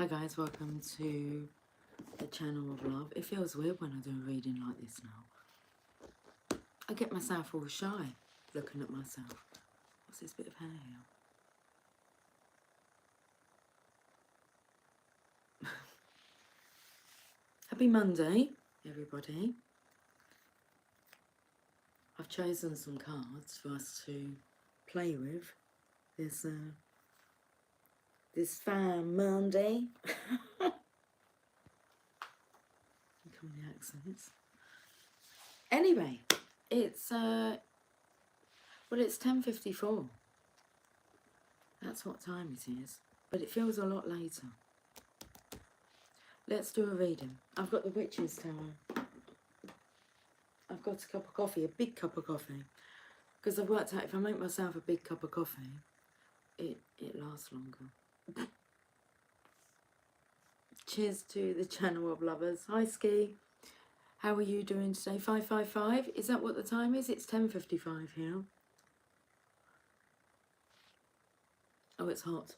Hi guys, welcome to the channel of love. It feels weird when I do a reading like this now. I get myself all shy looking at myself. What's this bit of hair here? Happy Monday, everybody. I've chosen some cards for us to play with this fine Monday. Come the accents. Anyway, it's 10:54. That's what time it is, but it feels a lot later. Let's do a reading. I've got the Witch's Tower. I've got a cup of coffee, a big cup of coffee, because I've worked out if I make myself a big cup of coffee, it lasts longer. Cheers to the channel of lovers. Hi Ski, how are you doing today? 555, is that what the time is? It's 10:55 here. Oh, it's hot.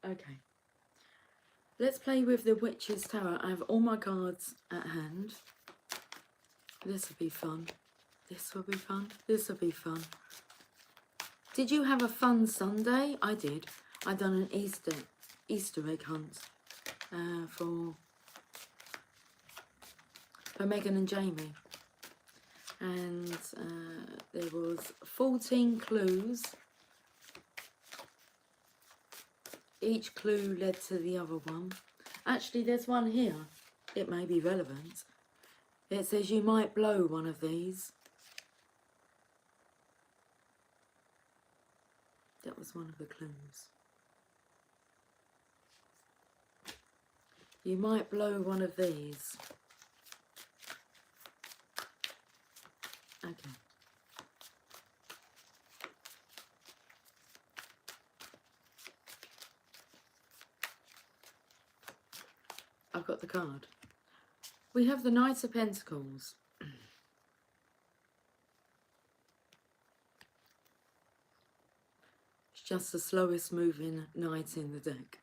Okay. Let's play with the Witch's Tower. I have all my cards at hand. This will be fun. This will be fun. This will be fun. Did you have a fun Sunday? I did. I done an Easter egg hunt for Megan and Jamie. And there was 14 clues. Each clue led to the other one. Actually, there's one here. It may be relevant. It says you might blow one of these. That was one of the clues. You might blow one of these. Okay. I've got the card. We have the Knight of Pentacles. It's just the slowest moving knight in the deck.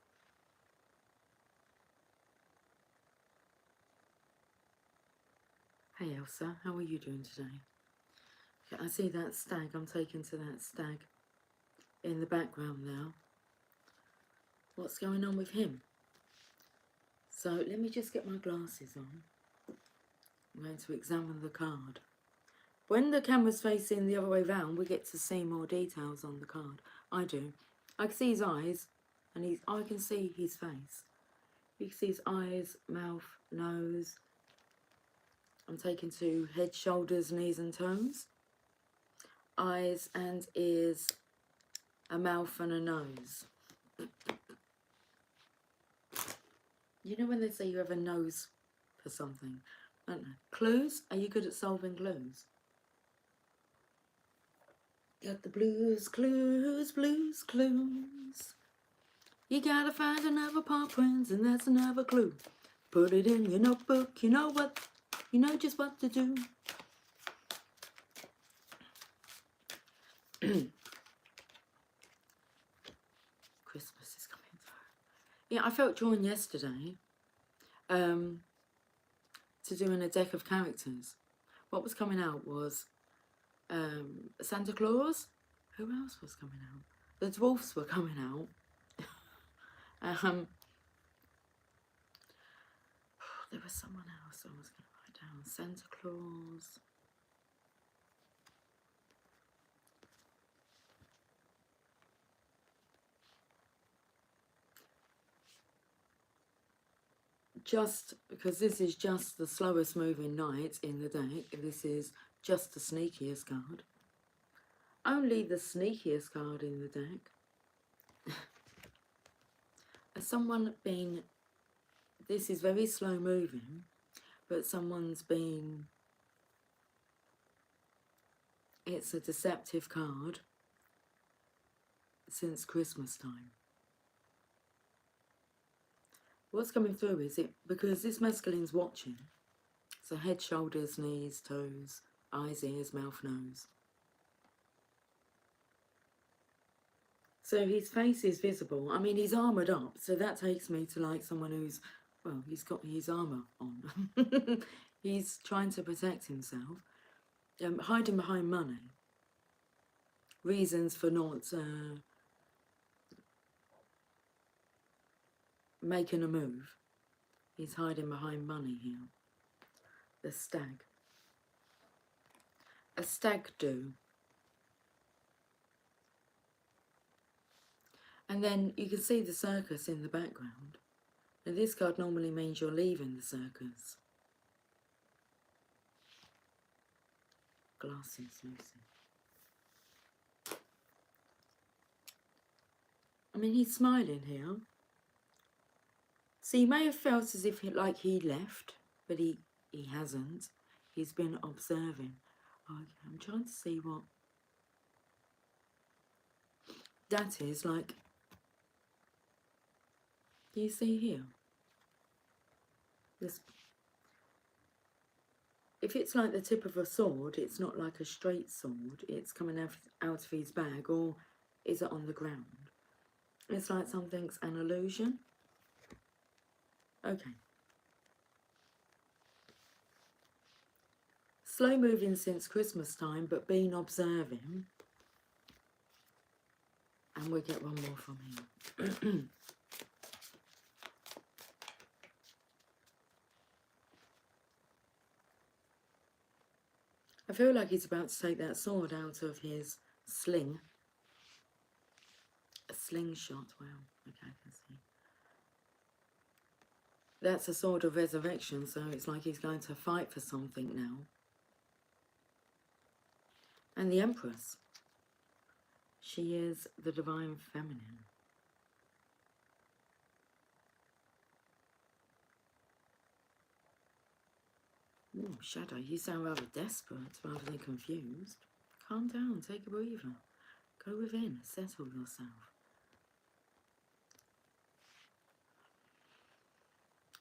Hey Elsa, how are you doing today? Okay, I see that stag. I'm taken to that stag in the background now. What's going on with him? So let me just get my glasses on. I'm going to examine the card. When the camera's facing the other way round, we get to see more details on the card. I do. I can see his eyes, and I can see his face. You can see his eyes, mouth, nose. I'm taken to head, shoulders, knees and toes. Eyes and ears, a mouth and a nose. You know when they say you have a nose for something? I don't know. Clues? Are you good at solving clues? Got the blues, clues, blues, clues. You gotta find another paw prints, and that's another clue. Put it in your notebook, you know what? You know just what to do. Christmas is coming through. Yeah, I felt drawn yesterday to doing a deck of characters. What was coming out was Santa Claus. Who else was coming out? The dwarfs were coming out. There was someone else I was going to write down. Santa Claus. Just because this is just the slowest moving knight in the deck, this is just the sneakiest card. Only the sneakiest card in the deck. Has someone been... This is very slow moving, but someone's been... It's a deceptive card since Christmas time. What's coming through is it, because this masculine's watching, so head, shoulders, knees, toes, eyes, ears, mouth, nose. So his face is visible. I mean, he's armoured up, so that takes me to like someone who's, well, he's got his armour on. He's trying to protect himself, hiding behind money. Reasons for not making a move. He's hiding behind money here. The stag. A stag do. And then you can see the circus in the background. Now this card normally means you're leaving the circus. Glasses, Lucy. I mean, he's smiling here. So he may have felt as if like he left, but he hasn't. He's been observing. Okay, I'm trying to see what that is like. Do you see here? This, if it's like the tip of a sword, it's not like a straight sword. It's coming out of his bag, or is it on the ground? It's like something's an illusion. Okay. Slow moving since Christmas time, but been observing. And we'll get one more from him. I feel like he's about to take that sword out of his sling. A slingshot, wow, okay, I can see. That's a sword of resurrection, so it's like he's going to fight for something now. And the Empress. She is the divine feminine. Oh, Shadow, you sound rather desperate rather than confused. Calm down, take a breather. Go within, settle yourself.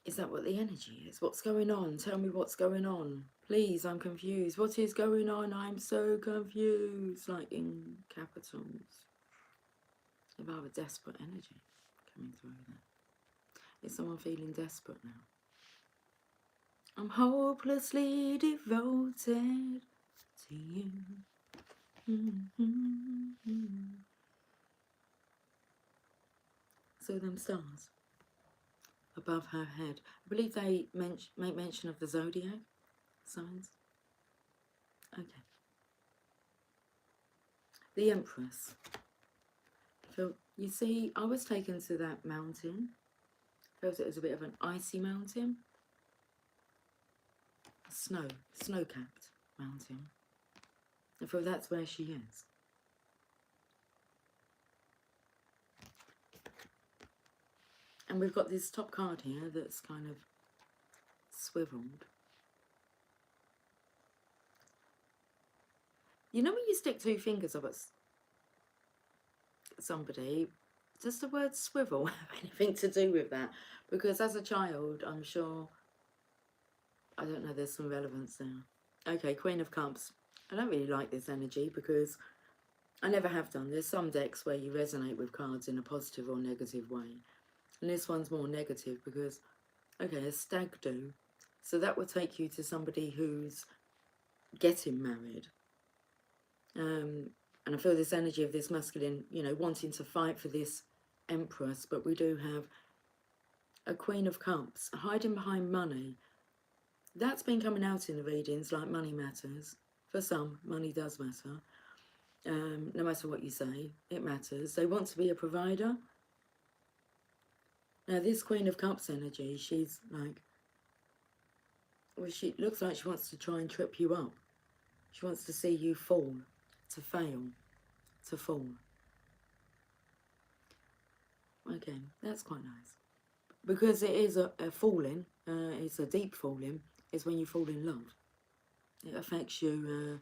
Is that what the energy is? What's going on? Tell me what's going on. Please, I'm confused. What is going on? I'm so confused. Like in capitals. A rather desperate energy coming through there. Is someone feeling desperate now? I'm hopelessly devoted to you. So them stars above her head. I believe they make mention of the zodiac signs. Okay. The Empress. So you see, I was taken to that mountain. Felt it was a bit of an icy mountain. A snow-capped mountain. I feel that's where she is. And we've got this top card here that's kind of swiveled. You know when you stick two fingers up at somebody, does the word swivel have anything to do with that? Because as a child, I'm sure, I don't know, there's some relevance there. Okay, Queen of Cups. I don't really like this energy because I never have done. There's some decks where you resonate with cards in a positive or negative way. And this one's more negative because, okay, a stag do. So that would take you to somebody who's getting married. And I feel this energy of this masculine, you know, wanting to fight for this Empress. But we do have a Queen of Cups hiding behind money. That's been coming out in the readings, like money matters. For some, money does matter. No matter what you say, it matters. They want to be a provider. Now this Queen of Cups energy, she's like, well, she looks like she wants to try and trip you up. She wants to see you fall, to fail, to fall. Okay, that's quite nice. Because it is a falling, it's a deep falling, is when you fall in love. It affects you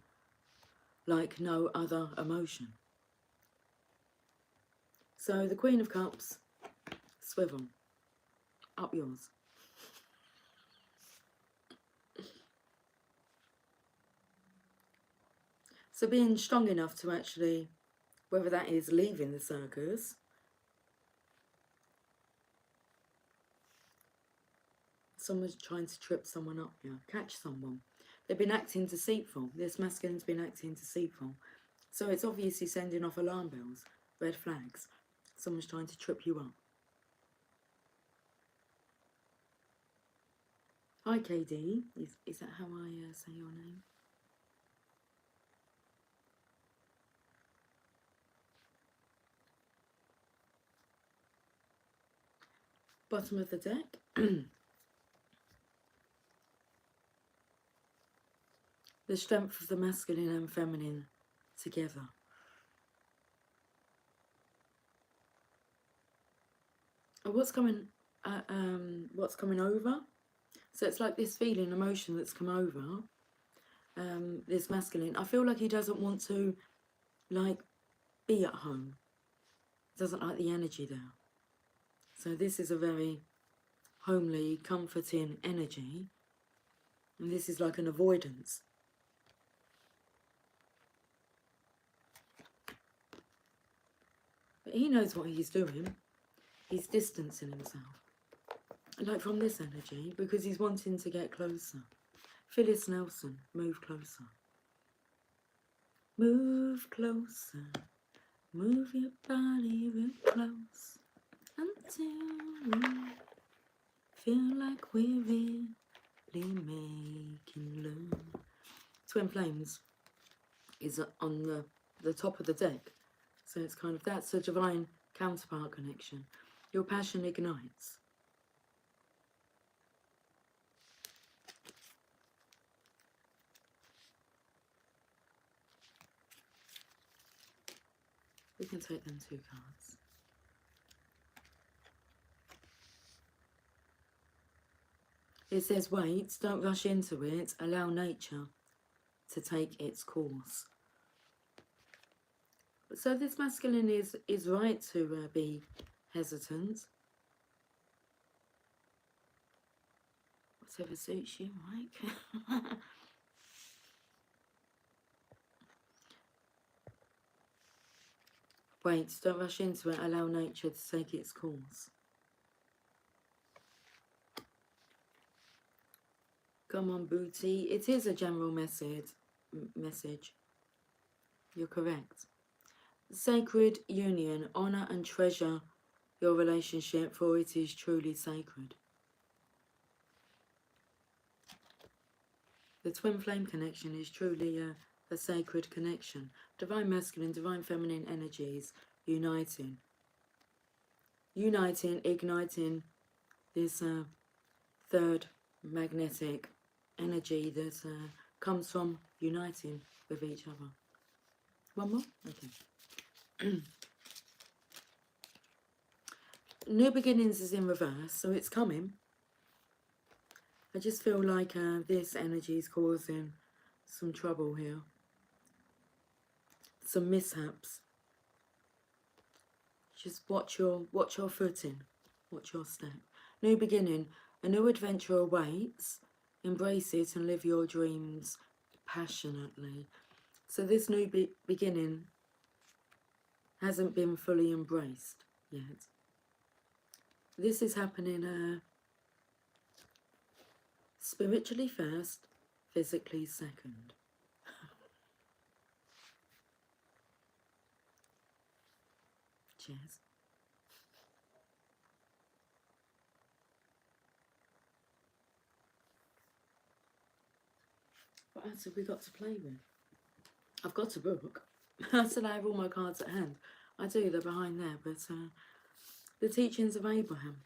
like no other emotion. So the Queen of Cups, swivel, up yours. So being strong enough to actually whether that is leaving the circus, someone's trying to trip someone up here, catch someone. They've been acting deceitful. This masculine's been acting deceitful. So it's obviously sending off alarm bells, red flags. Someone's trying to trip you up. Hi, KD. Is that how I say your name? Bottom of the deck. The strength of the masculine and feminine together. What's coming over? So it's like this feeling, emotion that's come over this masculine. I feel like he doesn't want to, like, be at home. Doesn't like the energy there. So this is a very homely, comforting energy. And this is like an avoidance. But he knows what he's doing. He's distancing himself. Like from this energy, because he's wanting to get closer. Phyllis Nelson, move closer. Move closer. Move your body real close. Until we feel like we're really making love. Twin Flames is on the top of the deck. So it's kind of, that's a divine counterpart connection. Your passion ignites. We can take them 2 cards. It says, wait, don't rush into it. Allow nature to take its course. So this masculine is right to be hesitant. Whatever suits you, Mike. Wait, don't rush into it. Allow nature to take its course. Come on, Booty. It is a general message. You're correct. Sacred union. Honour and treasure your relationship, for it is truly sacred. The twin flame connection is truly a sacred connection. Divine masculine, divine feminine energies uniting. Uniting, igniting this third magnetic energy that comes from uniting with each other. One more? Okay. New beginnings is in reverse, so it's coming. I just feel like this energy is causing some trouble here. Some mishaps. Just watch your footing. Watch your step. New beginning. A new adventure awaits. Embrace it and live your dreams passionately. So this new beginning hasn't been fully embraced yet. This is happening spiritually first, physically second. Cheers. What else have we got to play with? I've got a book. I said I have all my cards at hand. I do, they're behind there, but the teachings of Abraham.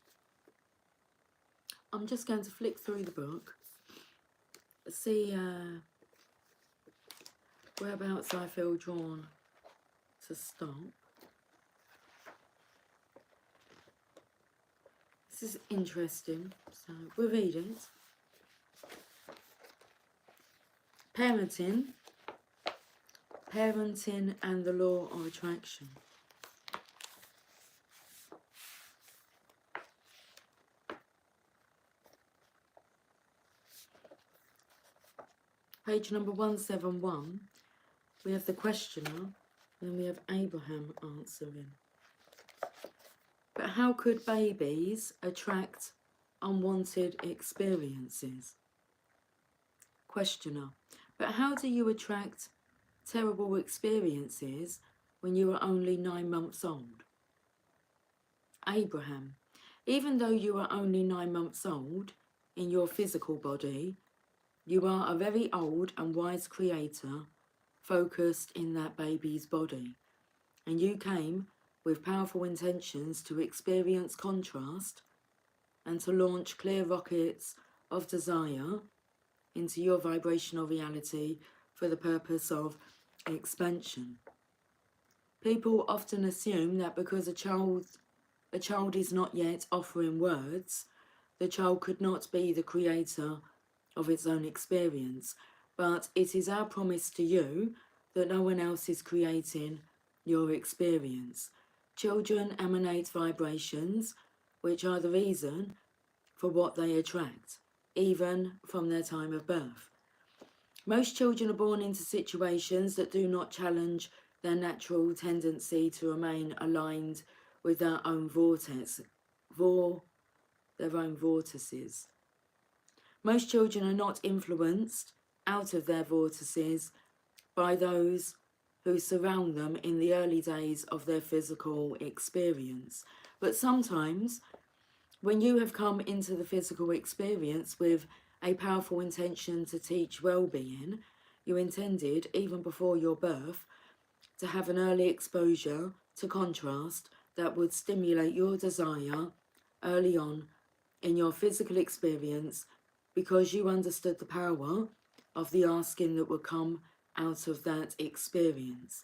I'm just going to flick through the book, see whereabouts I feel drawn to stop. This is interesting, so we'll read it. Parenting and the law of attraction. Page number 171, we have the questioner Then we have Abraham answering. But how could babies attract unwanted experiences? Questioner. But how do you attract terrible experiences when you are only 9 months old? Abraham. Even though you are only 9 months old in your physical body, you are a very old and wise creator focused in that baby's body. And you came with powerful intentions to experience contrast and to launch clear rockets of desire into your vibrational reality for the purpose of expansion. People often assume that because a child is not yet offering words, the child could not be the creator of its own experience. But it is our promise to you that no one else is creating your experience. Children emanate vibrations which are the reason for what they attract, even from their time of birth. Most children are born into situations that do not challenge their natural tendency to remain aligned with their own vorteces. Most children are not influenced out of their vortices by those who surround them in the early days of their physical experience. But sometimes, when you have come into the physical experience with a powerful intention to teach well-being, you intended, even before your birth, to have an early exposure to contrast that would stimulate your desire early on in your physical experience, because you understood the power of the asking that would come out of that experience.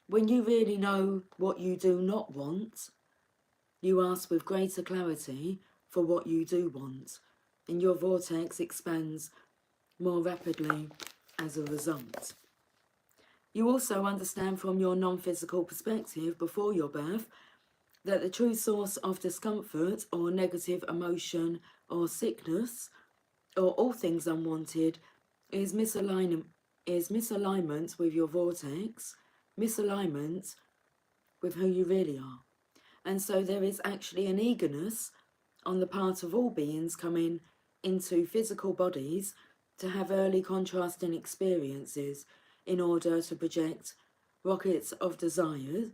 When you really know what you do not want, you ask with greater clarity for what you do want, and your vortex expands more rapidly as a result. You also understand from your non-physical perspective before your birth that the true source of discomfort or negative emotion or sickness or all things unwanted is misalignment with your vortex, misalignment with who you really are. And so there is actually an eagerness on the part of all beings coming into physical bodies to have early contrasting experiences in order to project rockets of desire.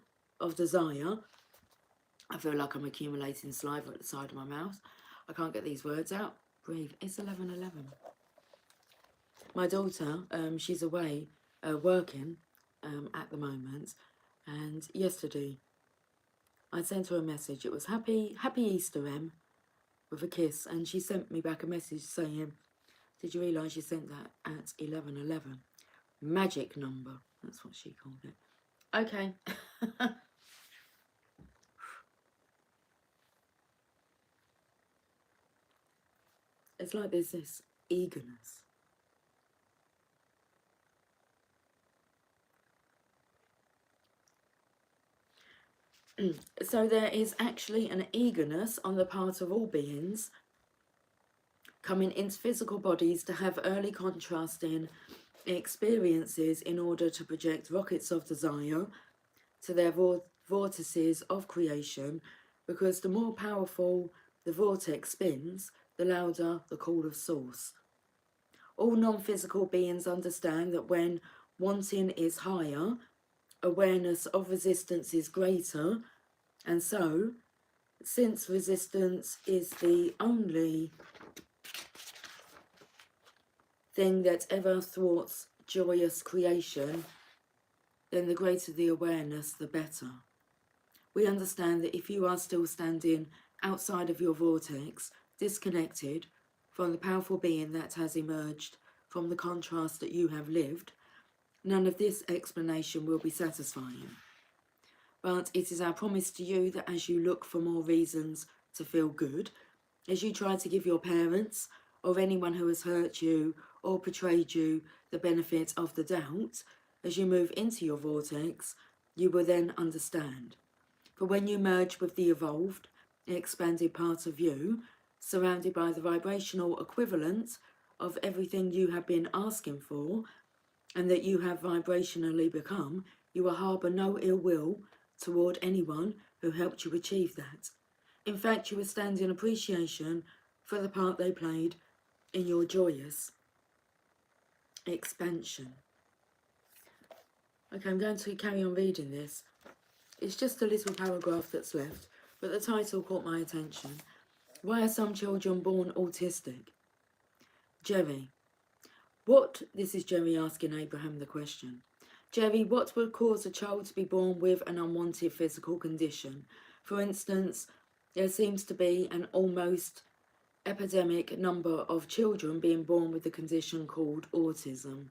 I feel like I'm accumulating saliva at the side of my mouth. I can't get these words out. Breathe. It's 11:11. My daughter, she's away working at the moment, and yesterday I sent her a message. It was Happy Easter, Em, with a kiss, and she sent me back a message saying, did you realise you sent that at 11:11? Magic number. That's what she called it. Okay. It's like there's this eagerness. So there is actually an eagerness on the part of all beings coming into physical bodies to have early contrasting experiences in order to project rockets of desire to their vortices of creation, because the more powerful the vortex spins, the louder the call of source. All non-physical beings understand that when wanting is higher, awareness of resistance is greater, and so, since resistance is the only thing that ever thwarts joyous creation, then the greater the awareness, the better. We understand that if you are still standing outside of your vortex, disconnected from the powerful being that has emerged from the contrast that you have lived, none of this explanation will be satisfying. But it is our promise to you that as you look for more reasons to feel good, as you try to give your parents or anyone who has hurt you or betrayed you the benefit of the doubt, as you move into your vortex, you will then understand. For when you merge with the evolved, expanded part of you, surrounded by the vibrational equivalent of everything you have been asking for, and that you have vibrationally become, you will harbour no ill will toward anyone who helped you achieve that. In fact, you will stand in appreciation for the part they played in your joyous expansion. Okay, I'm going to carry on reading this. It's just a little paragraph that's left, but the title caught my attention. Why are some children born autistic? Jerry. This is Jerry asking Abraham the question. Jerry, what would cause a child to be born with an unwanted physical condition? For instance, there seems to be an almost epidemic number of children being born with a condition called autism.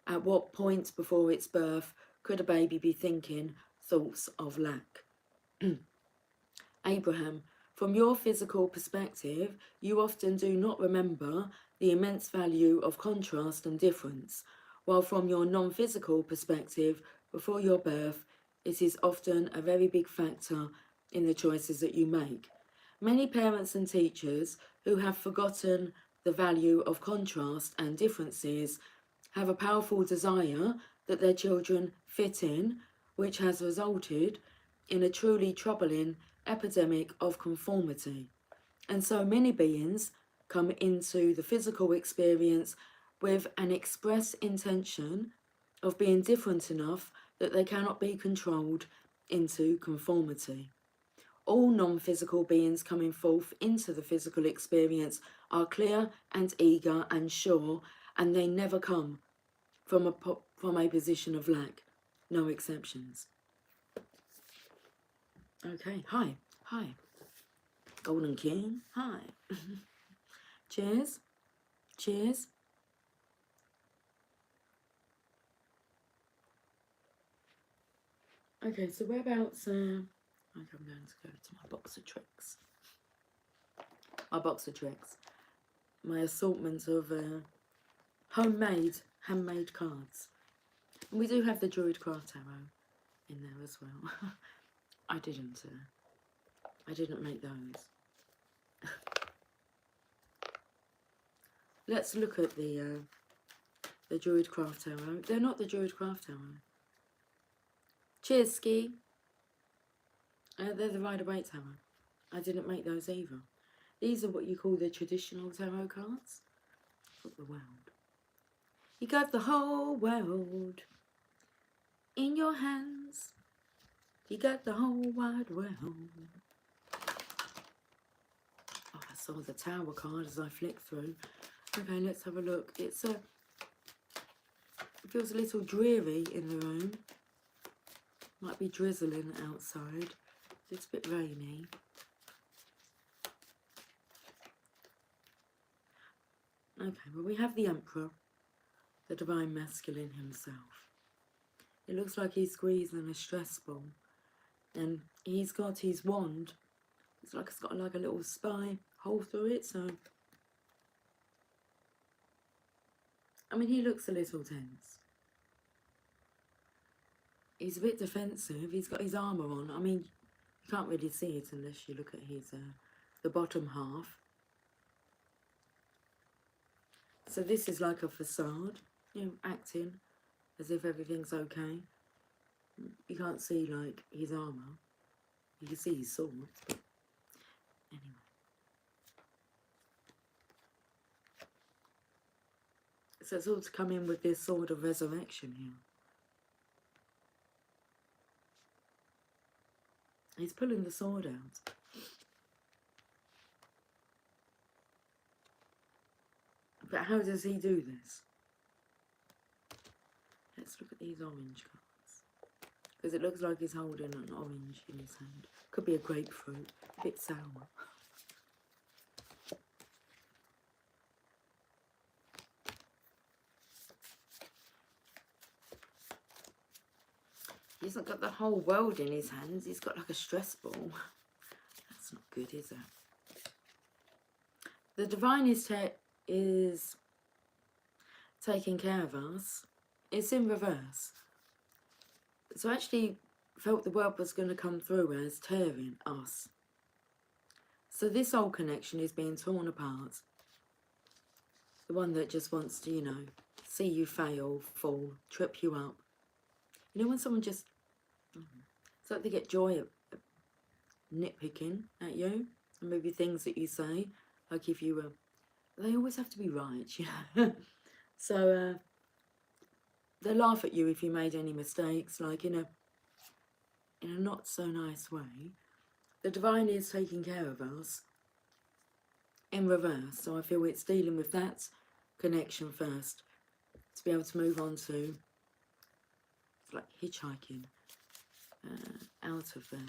At what point before its birth could a baby be thinking thoughts of lack? Abraham, from your physical perspective, you often do not remember the immense value of contrast and difference, while from your non-physical perspective, before your birth, it is often a very big factor in the choices that you make. Many parents and teachers who have forgotten the value of contrast and differences have a powerful desire that their children fit in, which has resulted in a truly troubling epidemic of conformity. And so many beings come into the physical experience with an express intention of being different enough that they cannot be controlled into conformity. All non-physical beings coming forth into the physical experience are clear and eager and sure, and they never come from a position of lack. No exceptions. Okay, hi. Golden King, hi. Cheers. Okay, so whereabouts, I'm going to go to my box of tricks. My assortment of handmade cards. And we do have the Druid Craft Tarot in there as well. I didn't make those. Let's look at the Druid Craft Tarot. They're not the Druid Craft Tarot. Cheers, Ski. They're the Rider-Waite Tarot. I didn't make those either. These are what you call the traditional tarot cards. Look the world. You got the whole world in your hands. You got the whole wide world. Oh, I saw the Tower card as I flicked through. Okay, let's have a look. It feels a little dreary in the room. Might be drizzling outside. It's a bit rainy. Okay, well, we have the Emperor, the Divine Masculine himself. It looks like he's squeezing a stress ball, and he's got his wand. It's got like a little spy hole through it, so I mean, he looks a little tense. He's a bit defensive. He's got his armour on. I mean, you can't really see it unless you look at his the bottom half. So this is like a facade, you know, acting as if everything's okay. You can't see like his armour. You can see his sword. But anyway. So it's all to come in with this sword of resurrection here. He's pulling the sword out. But how does he do this? Let's look at these orange cards. Because it looks like he's holding an orange in his hand. Could be a grapefruit. A bit sour. He's not got the whole world in his hands. He's got like a stress ball. That's not good, is it? The Divine is taking care of us. It's in reverse. So I actually felt the world was going to come through as tearing us. So this whole connection is being torn apart. The one that just wants to, you know, see you fail, fall, trip you up. You know when someone just, it's like they get joy at nitpicking at you, and maybe things that you say, like if you were, they always have to be right, you know. So they laugh at you if you made any mistakes, like in a not so nice way. The divine is taking care of us in reverse, so I feel it's dealing with that connection first to be able to move on to, it's like hitchhiking out of there.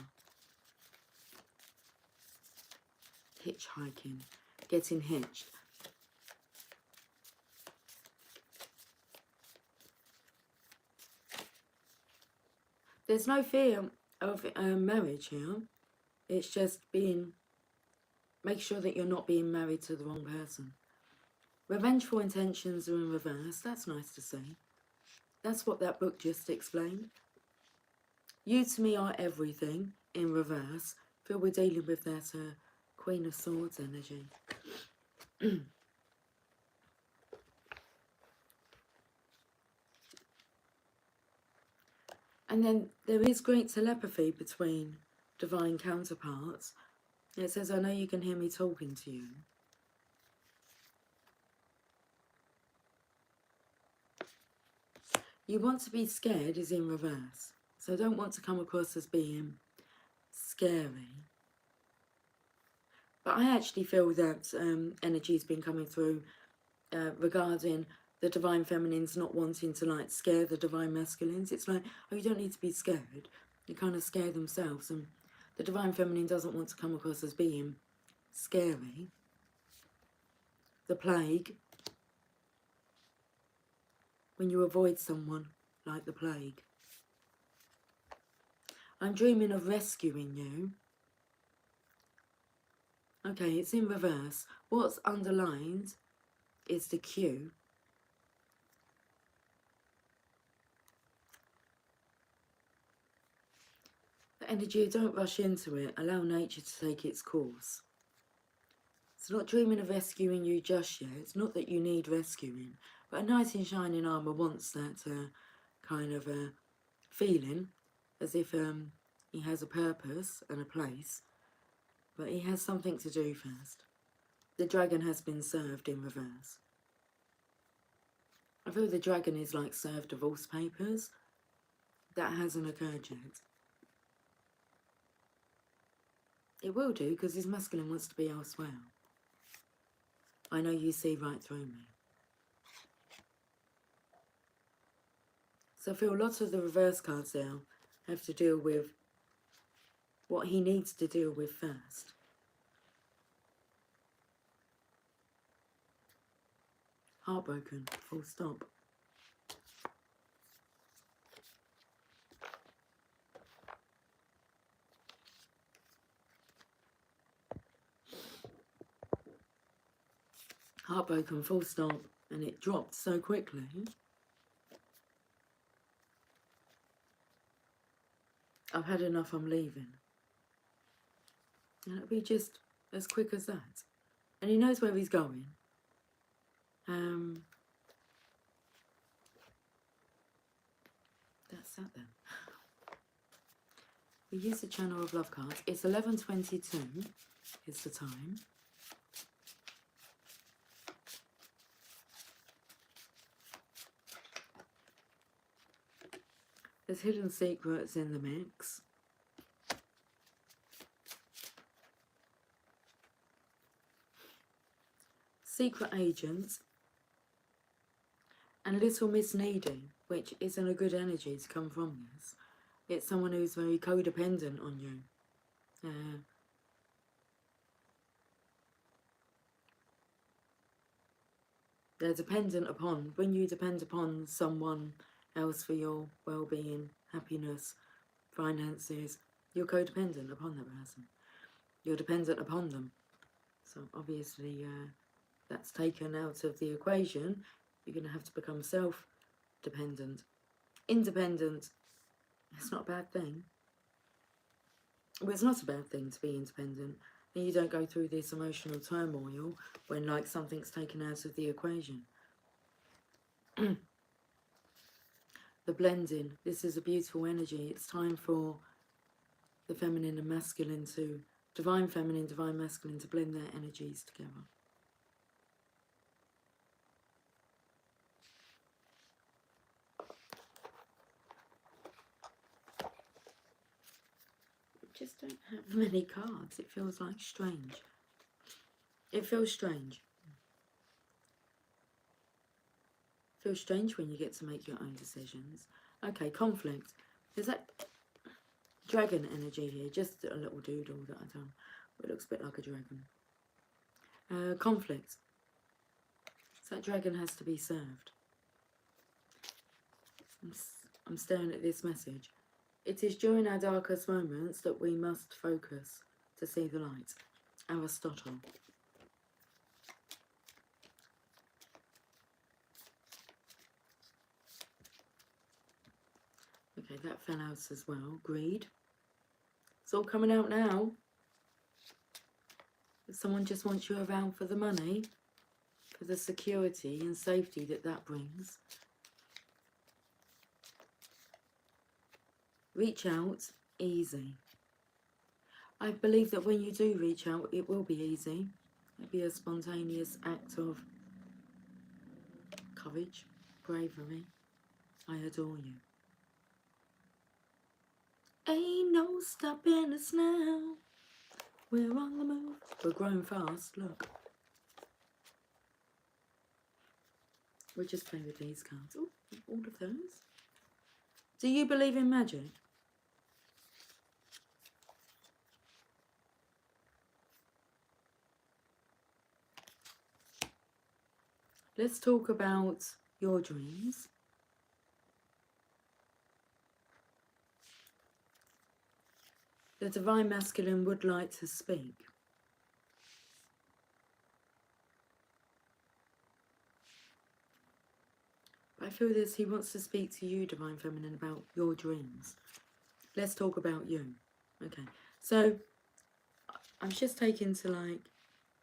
Hitchhiking, getting hitched. There's no fear of marriage here. It's just make sure that you're not being married to the wrong person. Revengeful intentions are in reverse. That's nice to see. That's what that book just explained. You to me are everything in reverse. I feel we're dealing with that Queen of Swords energy. And then there is great telepathy between divine counterparts. It says, I know you can hear me talking to you. You want to be scared is in reverse. So I don't want to come across as being scary. But I actually feel that energy's been coming through regarding the divine feminines not wanting to like scare the divine masculines. It's like, oh, you don't need to be scared. They kind of scare themselves, and the divine feminine doesn't want to come across as being scary. The plague. When you avoid someone like the plague. I'm dreaming of rescuing you. Okay, it's in reverse. What's underlined is the Q. The energy, don't rush into it. Allow nature to take its course. It's not dreaming of rescuing you just yet. It's not that you need rescuing. But a knight in shining armour wants that kind of feeling as if he has a purpose and a place. But he has something to do first. The dragon has been served in reverse. I feel the dragon is like served divorce papers. That hasn't occurred yet. It will do because his masculine wants to be elsewhere. I know you see right through me. So I feel a lot of the reverse cards there have to deal with what he needs to deal with first. Heartbroken, full stop. Heartbroken, full stop, and it dropped so quickly. I've had enough, I'm leaving. And it'll be just as quick as that. And he knows where he's going. That's that then. We use the Channel of Love cards. It's 11:22 is the time. There's hidden secrets in the mix. Secret agents. And Little Miss Needy, which isn't a good energy to come from this. It's someone who's very codependent on you. They're dependent upon, when you depend upon someone else for your well-being, happiness, finances, you're codependent upon that person. You're dependent upon them. So obviously that's taken out of the equation. You're going to have to become self-dependent. Independent, it's not a bad thing. Well, it's not a bad thing to be independent. Then you don't go through this emotional turmoil when like something's taken out of the equation. The blending. This is a beautiful energy. It's time for the feminine and masculine to, divine feminine, divine masculine, to blend their energies together. I just don't have many cards. It feels like strange. It feels strange. It feels strange when you get to make your own decisions. Okay, conflict. There's that dragon energy here, just a little doodle that I've done. It looks a bit like a dragon. Conflict. So that dragon has to be served. I'm staring at this message. It is during our darkest moments that we must focus to see the light. Aristotle. Okay, that fell out as well. Greed. It's all coming out now. If someone just wants you around for the money, for the security and safety that that brings. Reach out, easy. I believe that when you do reach out, it will be easy. It'll be a spontaneous act of courage, bravery. I adore you. Ain't no stopping us now. We're on the move. We're growing fast, look. We'll just play with these cards. Oh, all of those. Do you believe in magic? Let's talk about your dreams. The divine masculine would like to speak. But I feel this, he wants to speak to you, divine feminine, about your dreams. Let's talk about you. Okay, so I'm just taking to like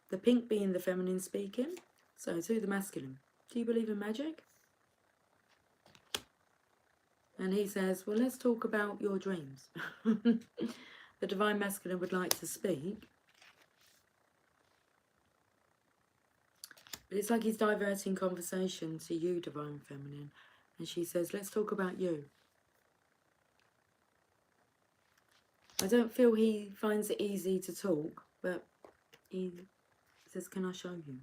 the pink being the feminine speaking. So to the masculine. Do you believe in magic? And he says, well, let's talk about your dreams. The divine masculine would like to speak. But it's like he's diverting conversation to you, divine feminine. And she says, let's talk about you. I don't feel he finds it easy to talk, but he says, can I show you?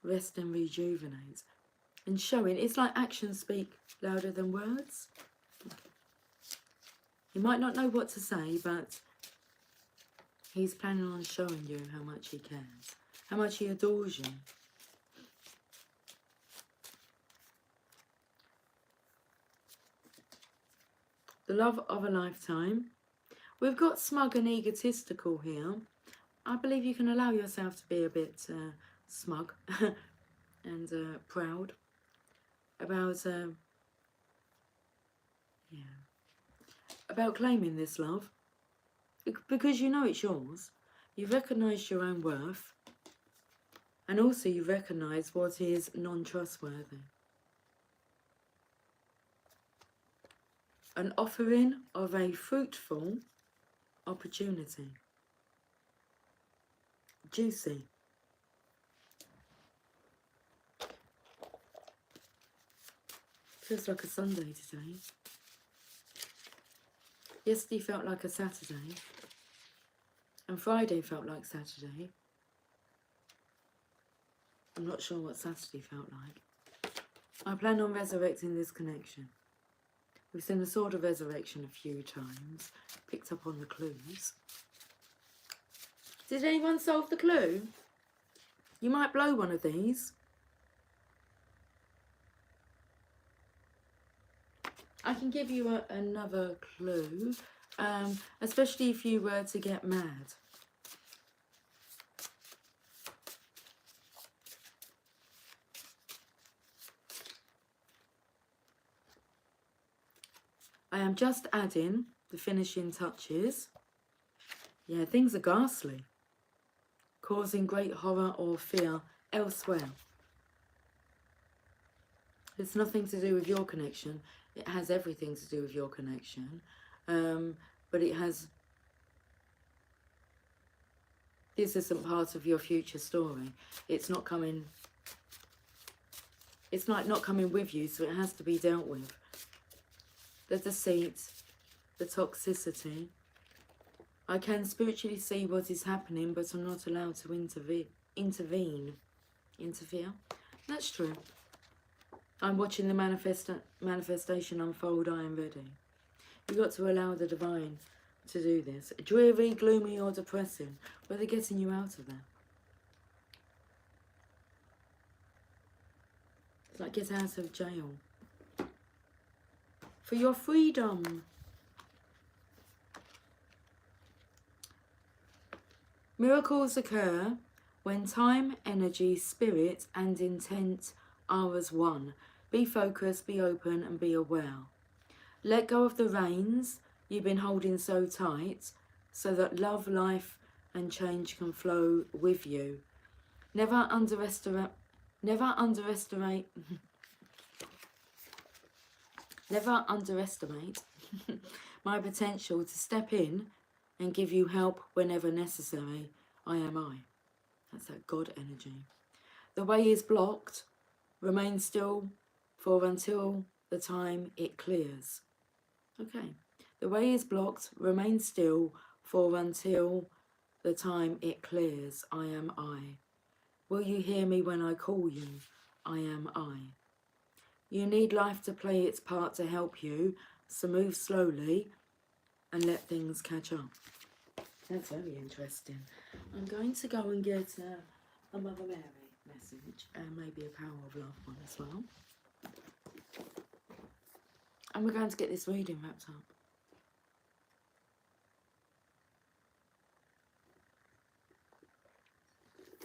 Rest and rejuvenate. And showing, it's like actions speak louder than words. He might not know what to say, but he's planning on showing you how much he cares, how much he adores you. The love of a lifetime. We've got smug and egotistical here. I believe you can allow yourself to be a bit smug and proud about about claiming this love, because you know it's yours. You've recognised your own worth, and also you recognise what is non-trustworthy. An offering of a fruitful opportunity. Juicy. Feels like a Sunday today. Yesterday felt like a Saturday. And Friday felt like Saturday. I'm not sure what Saturday felt like. I plan on resurrecting this connection. We've seen the Sword of Resurrection a few times. Picked up on the clues. Did anyone solve the clue? You might blow one of these. I can give you another clue, especially if you were to get mad. I am just adding the finishing touches. Yeah, things are ghastly. causing great horror or fear elsewhere. It's nothing to do with your connection. It has everything to do with your connection. But it has... This isn't part of your future story. It's not coming... It's like not coming with you, so it has to be dealt with. The deceit, the toxicity. I can spiritually see what is happening, but I'm not allowed to intervene. Interfere? That's true. I'm watching the manifestation unfold. I am ready. You've got to allow the divine to do this. Dreary, gloomy or depressing. Where are they getting you out of there? It's like get out of jail. For your freedom. Miracles occur when time, energy, spirit and intent are as one. Be focused, be open and be aware. Let go of the reins you've been holding so tight so that love, life and change can flow with you. Never underestimate never underestimate my potential to step in and give you help whenever necessary. I am I. That's that God energy. The way is blocked. Remain still for until the time it clears. Okay. The way is blocked. Remain still for until the time it clears. I am I. Will you hear me when I call you? I am I. You need life to play its part to help you, so move slowly and let things catch up. That's very interesting. I'm going to go and get a Mother Mary message and maybe a Power of Love one as well. And we're going to get this reading wrapped up.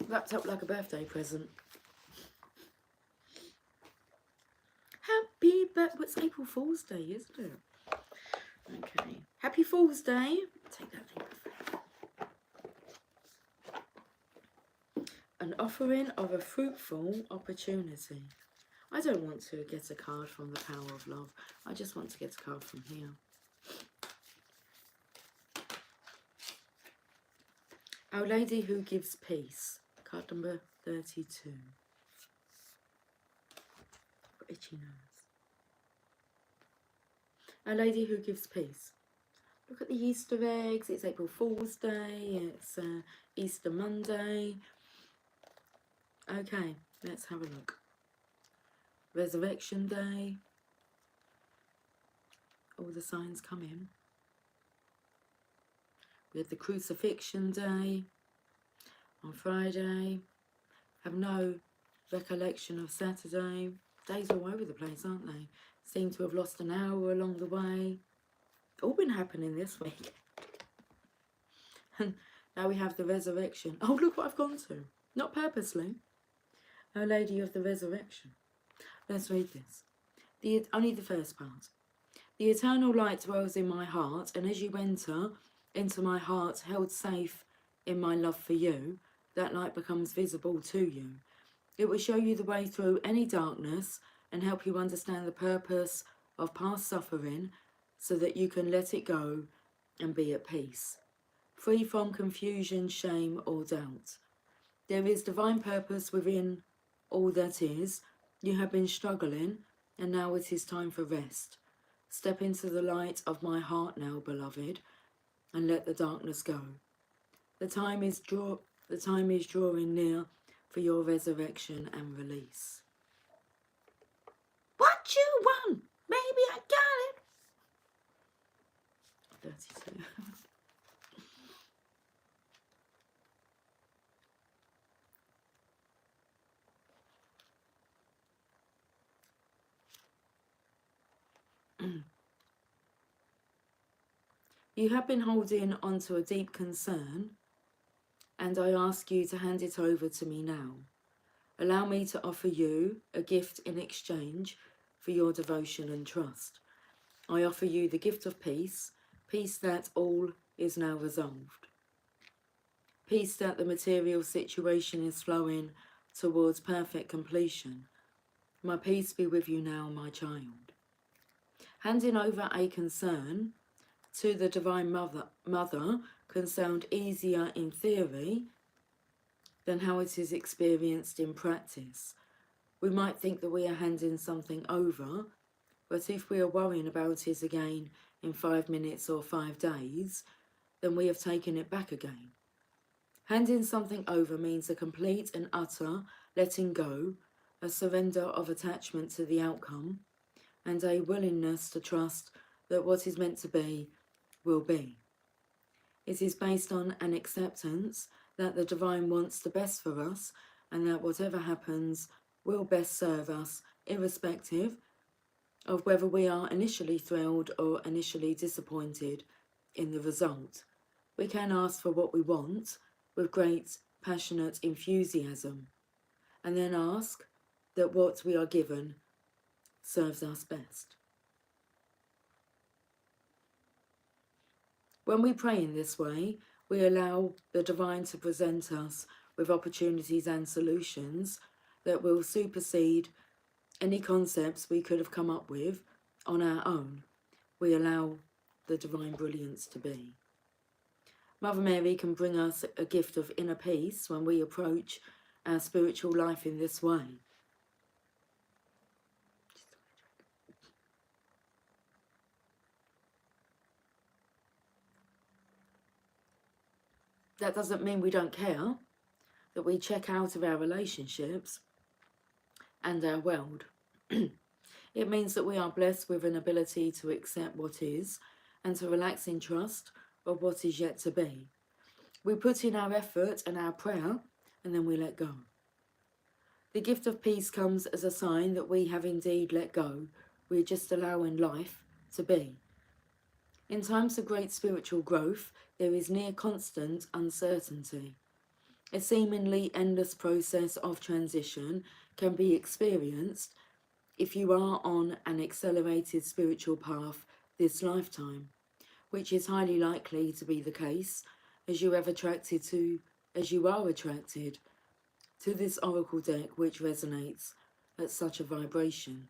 Wrapped up like a birthday present. Happy birthday. It's April Fool's Day, isn't it? Okay. Happy Fool's Day. Take that thing off. An offering of a fruitful opportunity. I don't want to get a card from the Power of Love. I just want to get a card from here. Our Lady who gives peace. Card number 32. Got itchy nose. Our Lady who gives peace. Look at the Easter eggs. It's April Fool's Day. It's Easter Monday. Okay, let's have a look. Resurrection Day. All the signs come in. We had the Crucifixion Day on Friday. Have no recollection of Saturday. Days all over the place, aren't they? Seem to have lost an hour along the way. All been happening this week. And now we have the resurrection. Oh, look what I've gone to. Not purposely. Our Lady of the Resurrection. Let's read this. Only the first part. The eternal light dwells in my heart, and as you enter into my heart, held safe in my love for you, that light becomes visible to you. It will show you the way through any darkness and help you understand the purpose of past suffering so that you can let it go and be at peace, free from confusion, shame or doubt. There is divine purpose within all that is. You have been struggling and now it is time for rest. Step into the light of my heart now, beloved, and let the darkness go. The time is drawing near for your resurrection and release. What you want? Baby, I got it. 32. You have been holding on to a deep concern, and I ask you to hand it over to me now. Allow me to offer you a gift in exchange for your devotion and trust. I offer you the gift of peace, peace that all is now resolved. peace that the material situation is flowing towards perfect completion. My peace be with you now, my child. Handing over a concern to the Divine Mother can sound easier in theory than how it is experienced in practice. We might think that we are handing something over, but if we are worrying about it again in 5 minutes or 5 days, then we have taken it back again. Handing something over means a complete and utter letting go, a surrender of attachment to the outcome, and a willingness to trust that what is meant to be will be. It is based on an acceptance that the Divine wants the best for us and that whatever happens will best serve us, irrespective of whether we are initially thrilled or initially disappointed in the result. We can ask for what we want with great passionate enthusiasm, and then ask that what we are given serves us best. When we pray in this way, we allow the Divine to present us with opportunities and solutions that will supersede any concepts we could have come up with on our own. We allow the Divine brilliance to be. Mother Mary can bring us a gift of inner peace when we approach our spiritual life in this way. That doesn't mean we don't care, that we check out of our relationships and our world. It means that we are blessed with an ability to accept what is and to relax in trust of what is yet to be. We put in our effort and our prayer, and then we let go. The gift of peace comes as a sign that we have indeed let go. We are just allowing life to be. In times of great spiritual growth, there is near constant uncertainty. A seemingly endless process of transition can be experienced if you are on an accelerated spiritual path this lifetime, which is highly likely to be the case as you are attracted to this oracle deck, which resonates at such a vibration.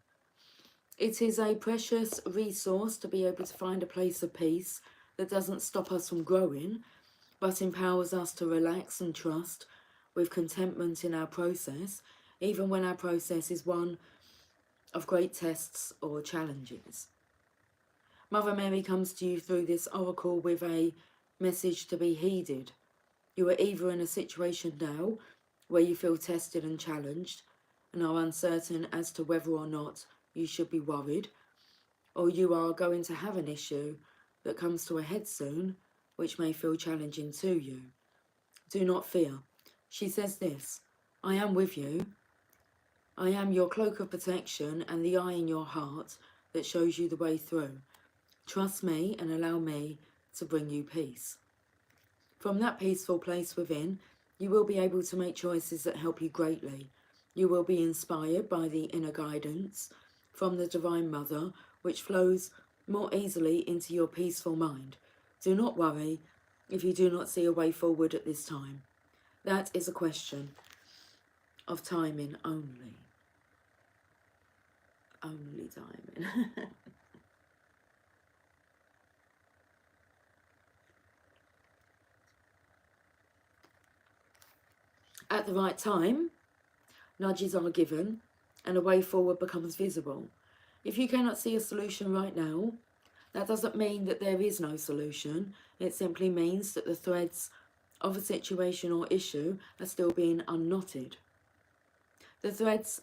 It is a precious resource to be able to find a place of peace that doesn't stop us from growing, but empowers us to relax and trust with contentment in our process, even when our process is one of great tests or challenges. Mother Mary comes to you through this oracle with a message to be heeded. You are either in a situation now where you feel tested and challenged and are uncertain as to whether or not you should be worried, or you are going to have an issue that comes to a head soon, which may feel challenging to you. Do not fear. She says this: I am with you. I am your cloak of protection and the eye in your heart that shows you the way through. Trust me and allow me to bring you peace. From that peaceful place within, you will be able to make choices that help you greatly. You will be inspired by the inner guidance from the Divine Mother, which flows more easily into your peaceful mind. Do not worry if you do not see a way forward at this time. That is a question of timing only. Only timing. At the right time, nudges are given and a way forward becomes visible. If you cannot see a solution right now, that doesn't mean that there is no solution. It simply means that the threads of a situation or issue are still being unknotted. The threads...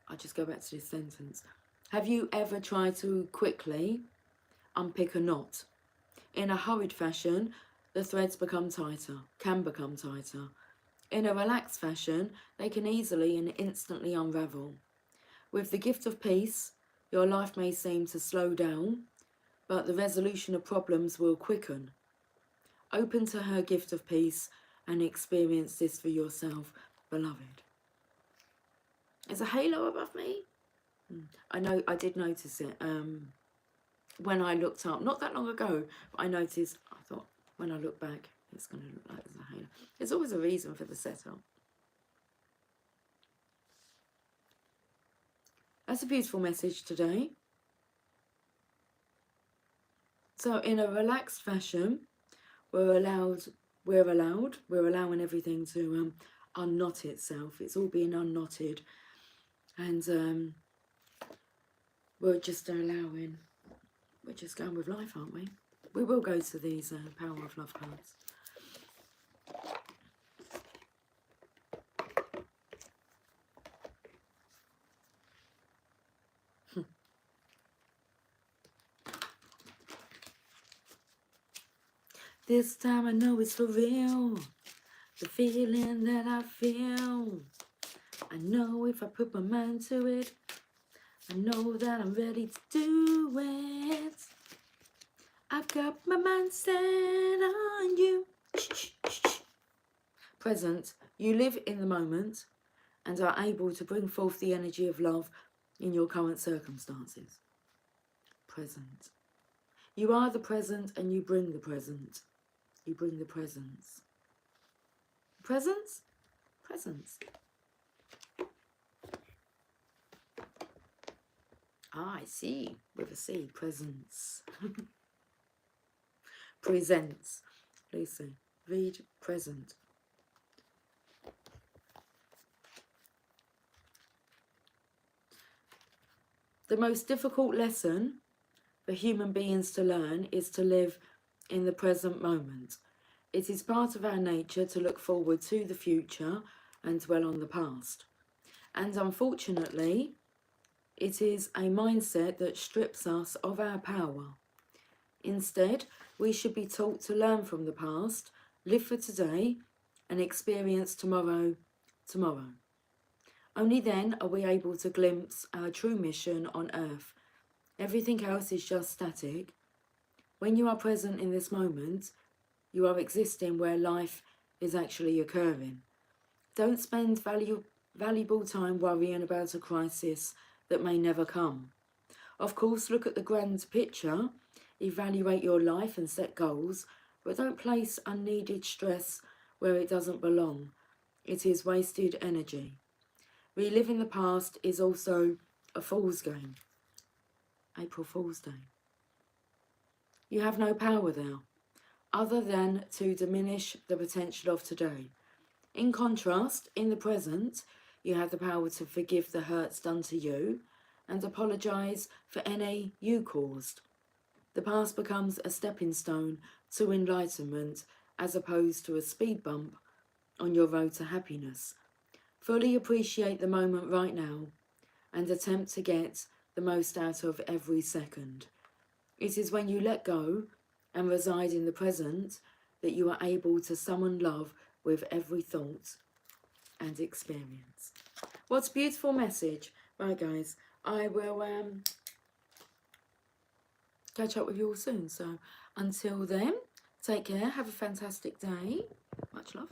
I'll just go back to this sentence. Have you ever tried to quickly unpick a knot? In a hurried fashion, the threads become tighter, can become tighter. In a relaxed fashion, they can easily and instantly unravel. With the gift of peace, your life may seem to slow down, but the resolution of problems will quicken. Open to her gift of peace and experience this for yourself, beloved. Is a halo above me? I know, I did notice it when I looked up, not that long ago, but I noticed, I thought, when I look back, it's going to look like there's a halo. There's always a reason for the setup. That's a beautiful message today. So in a relaxed fashion, we're allowing everything to unknot itself. It's all being unknotted, and we're just allowing, we're just going with life, aren't we? We will go to these Power of Love cards. This time I know it's for real. The feeling that I feel. I know if I put my mind to it, I know that I'm ready to do it. I've got my mind set on you. Present, you live in the moment and are able to bring forth the energy of love in your current circumstances. Present. You are the present and you bring the present. You bring the presence. Presence? Presence. Ah, I see. With a C. Presence. Presents. Lucy, read present. The most difficult lesson for human beings to learn is to live in the present moment. It is part of our nature to look forward to the future and dwell on the past. And unfortunately, it is a mindset that strips us of our power. Instead, we should be taught to learn from the past, live for today, and experience tomorrow. Only then are we able to glimpse our true mission on earth. Everything else is just static. When you are present in this moment, you are existing where life is actually occurring. Don't spend valuable time worrying about a crisis that may never come. Of course, look at the grand picture, evaluate your life and set goals, but don't place unneeded stress where it doesn't belong. It is wasted energy. Reliving the past is also a fool's game. April Fool's Day. You have no power there, other than to diminish the potential of today. In contrast, in the present, you have the power to forgive the hurts done to you and apologise for any you caused. The past becomes a stepping stone to enlightenment as opposed to a speed bump on your road to happiness. Fully appreciate the moment right now and attempt to get the most out of every second. It is when you let go and reside in the present that you are able to summon love with every thought and experience. What a beautiful message. Right, guys, I will catch up with you all soon. So until then, take care, have a fantastic day. Much love.